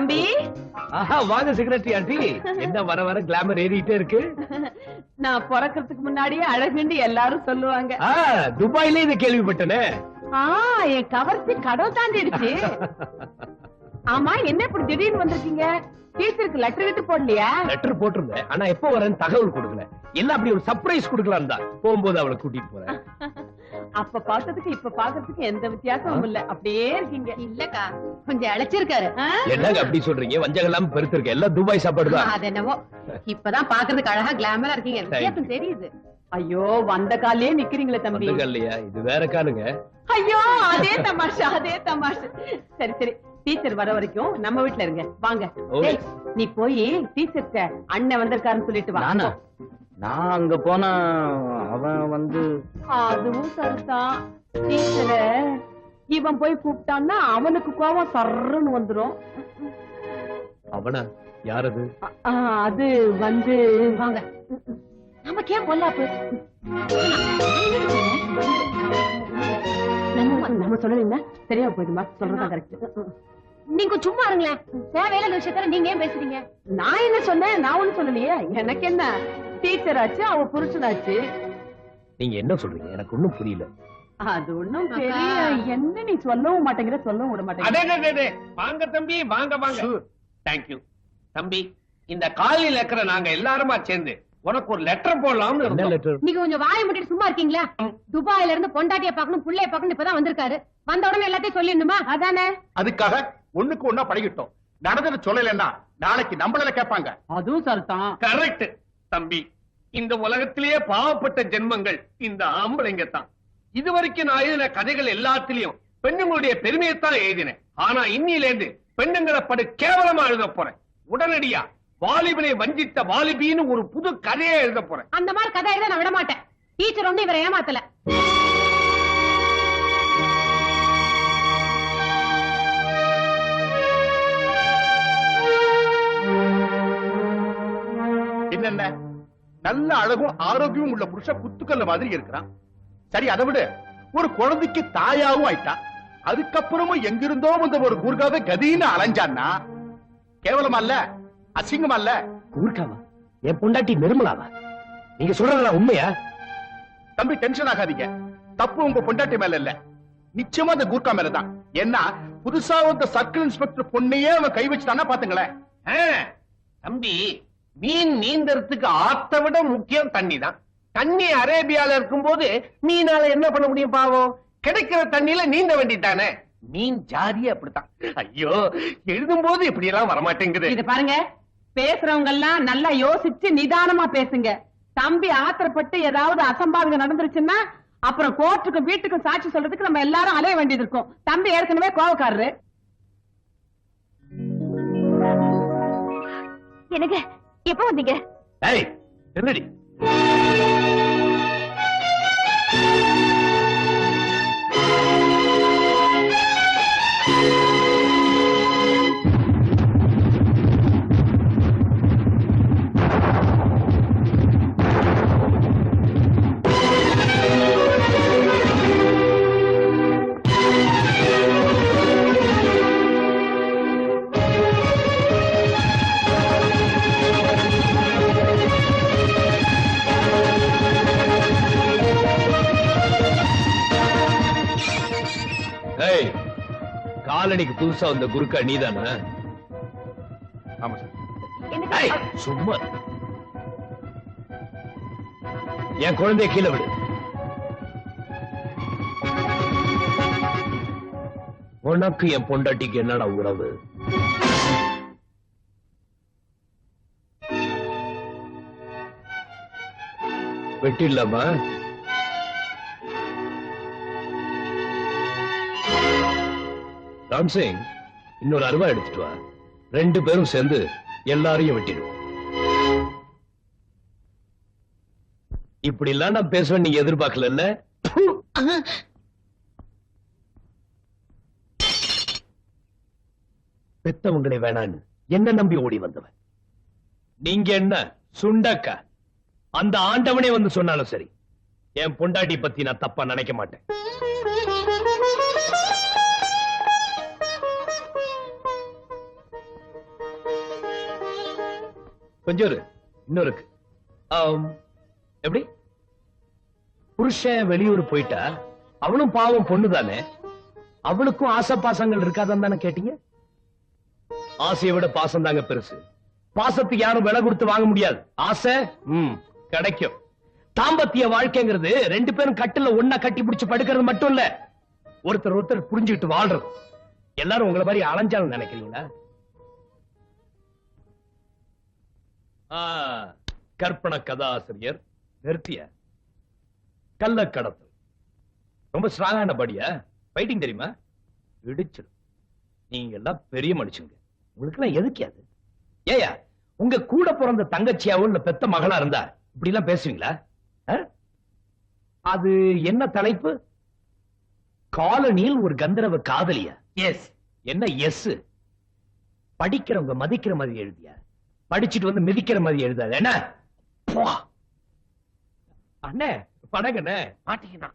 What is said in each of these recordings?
தம்பி. வாங்க secretary aunty. என்ன வர வர கிளாமர் ஏறிட்டே இருக்கு. நான் பிறக்கிறதுக்கு முன்னாடியே அழகுன்னு எல்லாரும் சொல்லுவாங்க. துபாயில இதை கேள்விப்பட்டனே. என் கவர்ச்சி கடவுள் தாண்டிடுச்சு. ஆமா, என்ன இப்படி திடீர்னு வந்திருக்கீங்க? டீச்சருக்கு லெட்டர் போடலையா? லெட்டர் போட்டிருந்தேன், ஆனா எப்ப வரேன்னு தகவல் கொடுக்கல. எல்லாம் அப்படி ஒரு சர்ப்ரைஸ் கொடுக்கலாம் தான் போகும்போது அவளை கூட்டிட்டு போறேன். அப்ப பார்த்ததுக்கு இப்ப பாக்கிறதுக்கு எந்த வித்தியாசமும் இல்ல, அப்படியே இருக்கீங்க. இல்லக்கா, கொஞ்சம் அழைச்சிருக்காரு. என்னங்க அப்படி சொல்றீங்க? வஞ்சகம் எல்லாம் பெருத்திருக்க, எல்லாம் துபாய் சாப்பாடு தான். அது என்னவோ இப்பதான் பாக்குறதுக்கு அழகா கிளாமரா இருக்கீங்க, வித்தியாசம் தெரியுது. ஐயோ, வந்த காலையே நிக்கிறீங்களே தம்பி. இல்லையா, இது வேற காலுங்க. ஐயோ, அதே தமாஷா, அதே தமாஷா. சரி சரி, டீச்சர் வர வரைக்கும் நம்ம வீட்டுல இருங்க. வாங்க, நீ போய் டீச்சர்ட்ட அண்ணன் வந்திருக்காருன்னு சொல்லிட்டு வா. நான் அங்க போனா அவன் வந்து அதுவும் சரிதான். டீச்சரை இவன் போய் கூப்பிட்டான்னா அவனுக்கு கோவம் சர்றன்னு வந்துரும். அவனா? யாரது? அது வந்து வாங்க, நமக்கு ஏன் பொல்லாப்பு? நம்ம சொல்லல சரியா போயிடுமா? சொல்றதா கரெக்ட். நீங்க சும்மா இருங்களேன், தேவையில்லாத விஷயத்துல நீங்க ஏன் பேசுறீங்க? நான் என்ன சொன்னேன்? நான் ஒண்ணு சொல்லலையே. எனக்கு என்ன, டீச்சர் ஆச்சு, அவ புருஷனாச்சு. நீங்க என்ன சொல்றீங்க? எனக்கு ஒண்ணும் புரியல. அது ஒண்ணும் பெரிய என்ன, நீ சொல்லவும் மாட்டேங்கிற, சொல்லவும் விட மாட்டேங்கிற. வாங்க தம்பி, வாங்க வாங்க. தேங்க்யூ தம்பி. இந்த காலையில இருக்கிற நாங்க எல்லாருமா சேர்ந்து உனக்கு ஒரு லெட்டர் போடலாம்னு இருந்தோம். லெட்டர்? நீங்க கொஞ்சம் வாயை மூடிட்டு சும்மா இருக்கீங்களா? துபாயில இருந்து பொண்டாட்டிய பார்க்கணும், புள்ளைய பார்க்கணும், இப்பதான் வந்திருக்காரு. வந்த உடனே எல்லாத்தையும் சொல்லிடணுமா? அதானே. அதுக்காக ஒண்ணுக்கு ஒண்ணா பழகிட்டோம். நடந்தது சொல்லலன்னா நாளைக்கு நம்மள கேட்பாங்க. அதுவும் சரிதான். கரெக்ட் தம்பி. இந்த உலகத்திலேயே பாவப்பட்ட ஜென்மங்கள் இந்த ஆம்பளைங்க தான். இதுவரைக்கும் நான் எழுதின கதைகள் எல்லாத்திலையும் பெண்ணுங்களுடைய பெருமையைத்தான் எழுதினேன். ஆனா இன்னில இருந்து பெண்ணுங்களை படு கேவலமா எழுத போறேன். உடனடியா வாலிபனை வஞ்சித்த வாலிபின்னு ஒரு புது கதையை எழுத போறேன். அந்த மாதிரி கதை எழுத நான் விட மாட்டேன். டீச்சர் ஒண்ணு இவரை ஏமாத்தல. என்னென்ன நல்ல அழகும் ஆரோக்கியமும் உள்ள புருஷ குத்துக்கல்ல மாதிரி இருக்கிறான். சரி, அதை விட ஒரு குழந்தைக்கு தாயாவும் ஆயிட்டா. அதுக்கப்புறமும் எங்கிருந்தோ வந்த ஒரு கூர்காவை கதின்னு அலைஞ்சான்னா கேவலமா இல்ல, அசிங்கமா இல்ல? கூர்காவா? என் பொண்டாட்டி நிர்மலாவா? நீங்க சொல்றதெல்லாம் உண்மையா? தம்பி, டென்ஷன் ஆகாதீங்க. தப்பு உங்க பொண்டாட்டி மேல இல்ல, நிச்சயமா அந்த கூர்கா மேலதான். என்ன புதுசா வந்த சர்க்கிள் இன்ஸ்பெக்டர் பொண்ணையே அவன் கை வச்சுட்டானா பாத்துங்களேன். தம்பி, மீன் நீந்தறதுக்கு ஆத்த விட முக்கியம் தண்ணி தான். தண்ணி அரேபியால இருக்கும் போது மீனால என்ன பண்ண முடியும்? பாவம், கிடைக்கிற தண்ணியில நீந்த வேண்டித்தானே. மீன் ஜாதியே அப்படித்தான். ஐயோ, எழுதும் போது இப்படி எல்லாம் வரமாட்டேங்குது. இது பாருங்க, பேசுறவங்க எல்லாம் நல்லா யோசிச்சு நிதானமா பேசுங்க. தம்பி ஆத்திரப்பட்டு ஏதாவது அசம்பாவிதம் நடந்துருச்சுன்னா அப்புறம் கோர்ட்டுக்கும் வீட்டுக்கும் சாட்சி சொல்றதுக்கு நம்ம எல்லாரும் அலைய வேண்டியது இருக்கும். தம்பி ஏற்கனவே கோவக்காரரு. எனக்கு எப்ப வந்தீங்க? என்னடி காலனிக்கு புதுசா வந்த குருக்கா நீதானா? ஆமா சார். சும்மா என் குழந்தைய கீழே விடு. உனக்கு என் பொண்டாட்டிக்கு என்னடா உறவு? வெட்டிடலாமா? ராம்சிங், இன்னொரு அருவா எடுத்துட்டு வா. 2 பேரும் சேர்ந்து எல்லாரையும் வெட்டிடுவோம். இப்படி எல்லாம் நான் பேசுவேன் நீங்க எதிர்பார்க்கல. பெத்தவங்களே வேணான்னு என்ன நம்பி ஓடி வந்தவன் நீங்க. என்ன சுண்டக்கா? அந்த ஆண்டவனே வந்து சொன்னாலும் சரி, என் பொண்டாட்டி பத்தி நான் தப்பா நினைக்க மாட்டேன். கொஞ்சம் இன்னும் இருக்கு. எப்படி புருஷன் வெளியூர் போயிட்டா அவளும் பாவம் பொண்ணுதானே, அவளுக்கும் ஆசை பாசங்கள் இருக்காதான் தானே கேட்டீங்க? ஆசையை விட பாசம் தாங்க பெருசு. பாசத்துக்கு யாரும் விலை கொடுத்து வாங்க முடியாது. ஆசை கிடைக்கும். தாம்பத்திய வாழ்க்கைங்கிறது 2 பேரும் கட்டில ஒன்னா கட்டி பிடிச்சு படுக்கிறது மட்டும் இல்ல, ஒருத்தர் புரிஞ்சுக்கிட்டு வாழ்றது. எல்லாரும் உங்களை மாதிரி அலைஞ்சாலும் நினைக்கிறீங்களா? கற்பனை கதாசிரியர் நிறுத்திய கள்ளக்கடத்தல் ரொம்ப ஸ்ட்ராங்கான படியா? ஃபைட்டிங் தெரியுமா? இடிச்சிடும். நீங்க எல்லாம் பெரிய மனுஷங்க, உங்களுக்கு எல்லாம் எதுக்கியாது? ஏயா உங்க கூட பிறந்த தங்கச்சியாவோ இல்ல பெத்த மகளா இருந்தா இப்படி எல்லாம் பேசுவீங்களா? அது என்ன தலைப்பு? காலனியில் ஒரு கந்தரவ காதலியா? எஸ். என்ன எஸ்? படிக்கிறவங்க மதிக்கிற மாதிரி எழுதியா? படிச்சுட்டு வந்து மிதிக்கிற மாதிரி எழுதாது என்ன? அண்ணே படகண்ணே மாட்டீங்கன்னா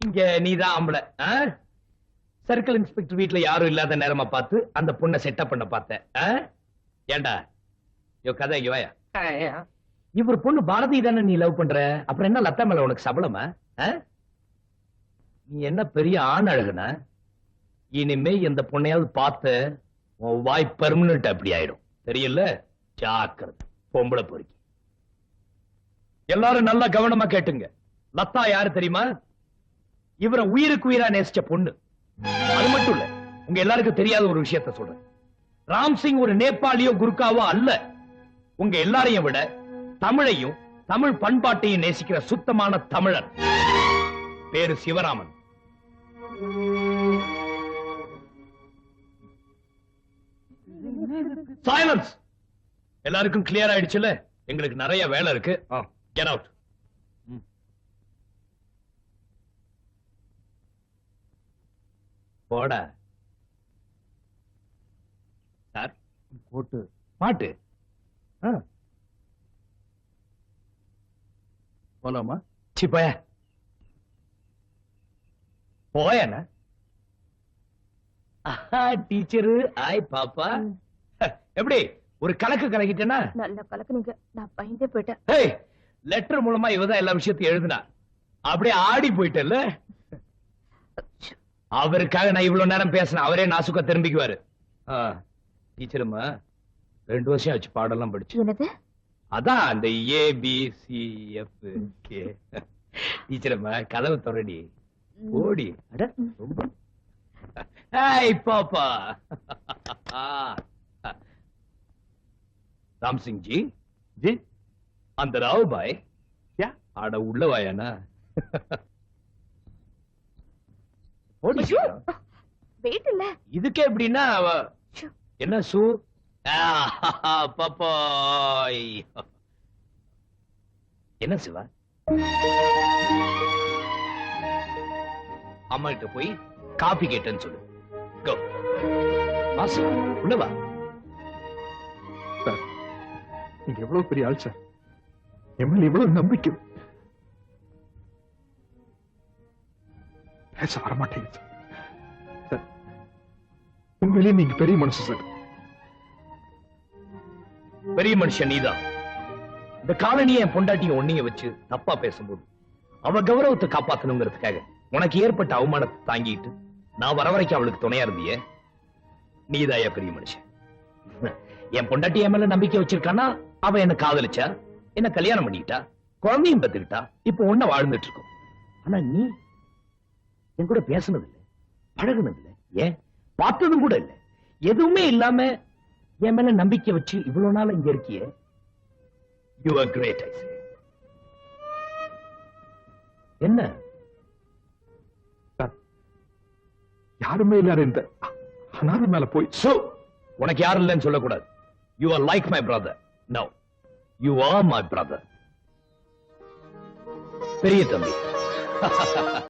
இங்க நீதான் ஆம்பளை. சர்க்கிள் இன்ஸ்பெக்டர் வீட்டுல யாரும் இல்லாத நேரமா பார்த்து அந்த பொண்ணை செட்டப் பண்ண பார்த்தேன். ஏண்டா கதை இங்க வாயா. இவர் பொண்ணு பாரதி தானே நீ லவ் பண்ற, அப்புறம் என்ன லத்தா மேல உனக்கு சபலமா? நீ என்ன பெரிய ஆண் அழகுனா? இனிமே எந்த பொண்ணையாவது பார்த்த உன் வாய் பெர்மனன்ட் அப்படி ஆயிடும், தெரியல? ஜாக்கிரதை பொம்பளை பொறுக்கி. எல்லாரும் நல்லா கவனமா கேட்டுங்க. லதா யாரு தெரியுமா? இவரை உயிருக்கு உயிரா நேசிச்ச பொண்ணு. அது மட்டும் இல்ல, உங்க எல்லாருக்கும் தெரியாத ஒரு விஷயத்த சொல்றேன். ராம்சிங் ஒரு நேபாளியோ குர்காவோ அல்ல. உங்க எல்லாரையும் விட தமிழையும் தமிழ் பண்பாட்டையும் நேசிக்கிற சுத்தமான தமிழர். பேரு சிவராமன். சைலன்ஸ். எல்லாருக்கும் கிளியர் ஆயிடுச்சுல? எங்களுக்கு நிறைய வேலை இருக்கு. Get out. போடா. சார் போட்டு மாட்டு. போலாமா? சிப்பய போயண்ணா. டீச்சரு ஆய் பாப்பா. எப்படி ஒரு கலக்கு கலக்கிட்டேன்னா? நல்ல கலக்குனீங்க, நான் பயந்தே போயிட்டேன். லெட்டர் மூலமா இவதான் எல்லா விஷயத்தையும் எழுதுனா, அப்படியே ஆடி போயிட்டல. அவருக்காக நான் இவ்வளவு நேரம் பேசினேன், அவரே நாசுக்கா திரும்பிக்குவாரு. டீச்சருமா 2 வருஷம் ஆச்சு பாடெல்லாம் படிச்சு. என்னது? அதான் அந்த ABCF கே. டீச்சருமா கதவை தொடடி ஓடி. அட ரொம்ப பாப்பா. ராம் சிங் ஜி ஜி அந்த ராவ் பாய் क्या? ஆட உள்ள வாயானா? வெயிட் இல்ல. இதுக்கே எப்படின்னா என்ன சூ பாப்பாய். என்ன சிவா? அம்மா கிட்ட போய் காபி கேட்டேன்னு சொல்லு. கோ மாசு உள்ளவா. சார் நீங்க எவ்வளவு பெரிய ஆள் சார், என் மேல இவ்வளவு நம்பிக்கை. பேச வரமாட்டேங்க சார். சார் உண்மையிலேயே நீங்க பெரிய மனுஷன் சார். பெரிய மனுஷன் நீதான். இந்த காலனியை என் பொண்டாட்டியும் ஒன்னிய வச்சு தப்பா பேசும்போது அவ கௌரவத்தை காப்பாத்தணுங்கிறதுக்காக உனக்கு ஏற்பட்ட அவமானத்தை தாங்கிட்டு நான் வர வரைக்கும் அவளுக்கு துணையா இருந்தியே, நீதாயா பெரிய மனுஷன். என் பொண்டாட்டி என் மேல நம்பிக்கை வச்சிருக்கானா, அவ என்ன காதலிச்சா, என்ன கல்யாணம் பண்ணிக்கிட்டா, குழந்தையும் பெத்துக்கிட்டா, இப்ப ஒன்ன வாழ்ந்துட்டு இருக்கோம். ஆனா நீ என் கூட பேசுனது இல்லை, பழகுனது இல்லை, ஏன் பார்த்ததும் கூட இல்லை. எதுவுமே இல்லாம என் மேல நம்பிக்கை வச்சு இவ்வளவு நாள் இங்க இருக்கிய. You are great. I say. என்ன யாருமே இல்லாத இந்த அனாதை மேல போய் உனக்கு யாரும் இல்லைன்னு சொல்லக்கூடாது. You are like my brother. No, you are my brother. பெரிய தம்பி.